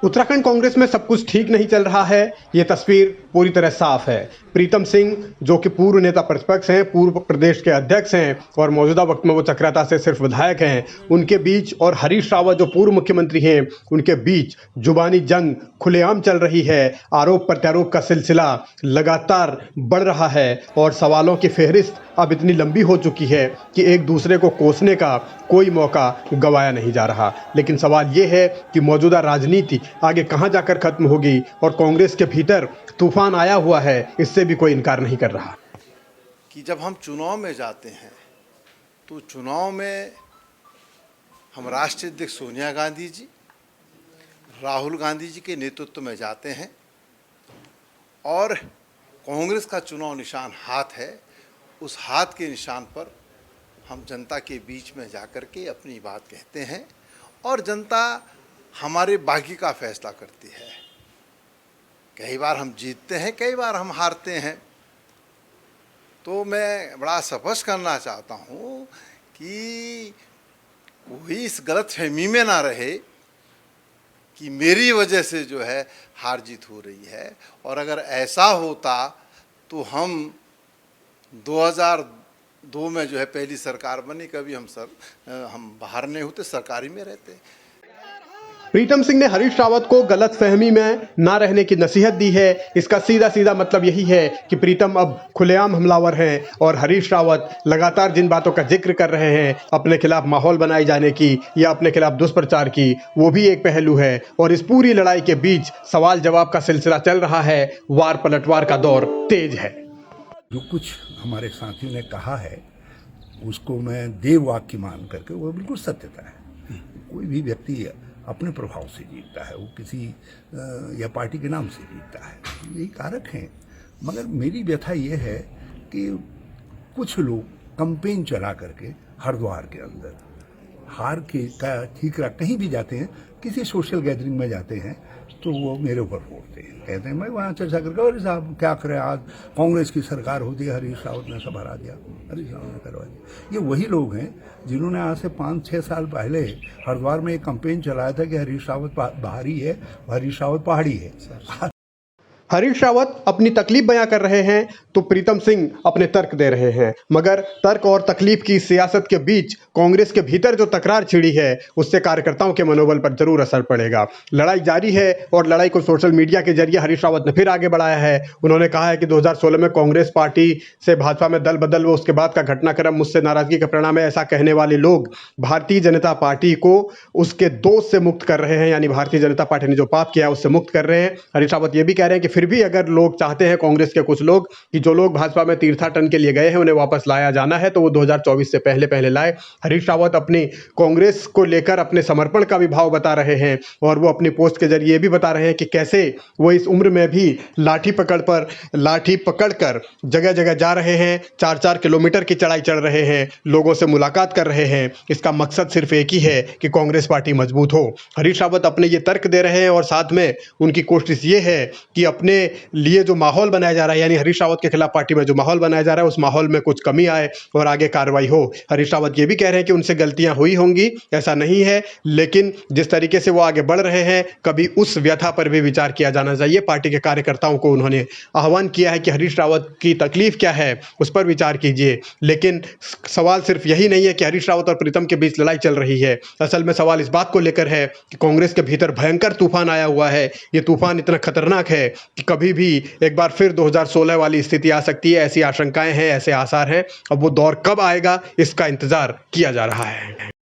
उत्तराखंड कांग्रेस में सब कुछ ठीक नहीं चल रहा है, ये तस्वीर पूरी तरह साफ है। प्रीतम सिंह जो कि पूर्व नेता प्रतिपक्ष हैं, पूर्व प्रदेश के अध्यक्ष हैं और मौजूदा वक्त में वो चक्राता से सिर्फ विधायक हैं, उनके बीच और हरीश रावत जो पूर्व मुख्यमंत्री हैं, उनके बीच जुबानी जंग खुलेआम चल रही है। आरोप प्रत्यारोप का सिलसिला लगातार बढ़ रहा है और सवालों की फहरिस्त अब इतनी लंबी हो चुकी है कि एक दूसरे को कोसने का कोई मौका गंवाया नहीं जा रहा। लेकिन सवाल ये है कि मौजूदा राजनीति आगे कहां जाकर खत्म होगी और कांग्रेस के भीतर तूफान आया हुआ है, इससे भी कोई इनकार नहीं कर रहा। कि जब हम चुनाव में जाते हैं तो चुनाव में हम राष्ट्रीय अध्यक्ष सोनिया गांधी जी, राहुल गांधी जी के नेतृत्व में जाते हैं और कांग्रेस का चुनाव निशान हाथ है। उस हाथ के निशान पर हम जनता के बीच में जाकर के अपनी बात कहते हैं और जनता हमारे बागी का फैसला करती है। कई बार हम जीतते हैं, कई बार हम हारते हैं। तो मैं बड़ा स्पष्ट करना चाहता हूँ कि कोई इस गलतफहमी में ना रहे कि मेरी वजह से जो है हार जीत हो रही है। और अगर ऐसा होता तो हम 2002 में जो है पहली सरकार बनी, कभी हम बाहर नहीं होते, सरकारी में रहते। प्रीतम सिंह ने हरीश रावत को गलतफहमी में ना रहने की नसीहत दी है। इसका सीधा सीधा मतलब यही है कि प्रीतम अब खुलेआम हमलावर हैं और हरीश रावत लगातार जिन बातों का जिक्र कर रहे हैं, अपने खिलाफ माहौल बनाए जाने की या अपने खिलाफ दुष्प्रचार की, वो भी एक पहलू है। और इस पूरी लड़ाई के बीच सवाल जवाब का सिलसिला चल रहा है, वार पलटवार का दौर तेज है। जो कुछ हमारे साथी ने कहा है उसको मैं देव वाक्य मान करके, वो बिल्कुल सत्यता है। कोई भी व्यक्ति अपने प्रभाव से जीतता है, वो किसी या पार्टी के नाम से जीतता है, यही कारक हैं। मगर मेरी व्यथा ये है कि कुछ लोग कैंपेन चला करके हरिद्वार के अंदर हार के का ठीकरा कहीं भी जाते हैं, किसी सोशल गैदरिंग में जाते हैं तो वो मेरे ऊपर फोड़ते हैं, कहते हैं मैं वहाँ चर्चा करके, अरे साहब क्या करें, आज कांग्रेस की सरकार होती है, हरीश रावत ने सब हरा दिया, हरीश रावत ने करवा दिया। ये वही लोग हैं जिन्होंने आज से 5-6 साल पहले हरिद्वार में एक कैंपेन चलाया था कि हरीश रावत बाहरी है, हरीश रावत पहाड़ी है। हरीश रावत अपनी तकलीफ बयां कर रहे हैं तो प्रीतम सिंह अपने तर्क दे रहे हैं। मगर तर्क और तकलीफ की सियासत के बीच कांग्रेस के भीतर जो तकरार छिड़ी है, उससे कार्यकर्ताओं के मनोबल पर जरूर असर पड़ेगा। लड़ाई जारी है और लड़ाई को सोशल मीडिया के जरिए हरीश रावत ने फिर आगे बढ़ाया है। उन्होंने कहा है कि 2016 में कांग्रेस पार्टी से भाजपा में दल बदल व उसके बाद का घटनाक्रम मुझसे नाराजगी का परिणाम है। ऐसा कहने वाले लोग भारतीय जनता पार्टी को उसके दोष से मुक्त कर रहे हैं, यानी भारतीय जनता पार्टी ने जो पाप किया उससे मुक्त कर रहे हैं। हरीश रावत ये भी कह रहे हैं कि फिर भी अगर लोग चाहते हैं, कांग्रेस के कुछ लोग, कि जो लोग भाजपा में तीर्थाटन के लिए गए हैं उन्हें वापस लाया जाना है, तो वो 2024 से पहले लाए। हरीश रावत अपनी कांग्रेस को लेकर अपने समर्पण का भी भाव बता रहे हैं और वो अपनी पोस्ट के जरिए भी बता रहे हैं कि कैसे वो इस उम्र में भी लाठी पकड़कर जगह जगह जा रहे हैं, 4-4 किलोमीटर की चढ़ाई चढ़ रहे हैं, लोगों से मुलाकात कर रहे हैं। इसका मकसद सिर्फ एक ही है कि कांग्रेस पार्टी मजबूत हो। हरीश रावत अपने ये तर्क दे रहे हैं और साथ में उनकी कोशिश ये है कि अपने लिए जो माहौल बनाया जा रहा है, यानी हरीश रावत के खिलाफ पार्टी में जो माहौल बनाया जा रहा है, उस माहौल में कुछ कमी आए और आगे कार्रवाई हो। हरीश रावत ये भी कह रहे हैं कि उनसे गलतियां हुई होंगी, ऐसा नहीं है, लेकिन जिस तरीके से वो आगे बढ़ रहे हैं, कभी उस व्यथा पर भी विचार किया जाना चाहिए। पार्टी के कार्यकर्ताओं को उन्होंने आह्वान किया है कि हरीश रावत की तकलीफ क्या है उस पर विचार कीजिए। लेकिन सवाल सिर्फ यही नहीं है कि हरीश रावत और प्रीतम के बीच लड़ाई चल रही है। असल में सवाल इस बात को लेकर है कि कांग्रेस के भीतर भयंकर तूफान आया हुआ है। ये तूफान इतना खतरनाक है कि कभी भी एक बार फिर 2016 वाली स्थिति आ सकती है। ऐसी आशंकाएं हैं, ऐसे आसार हैं। अब वो दौर कब आएगा, इसका इंतजार किया जा रहा है।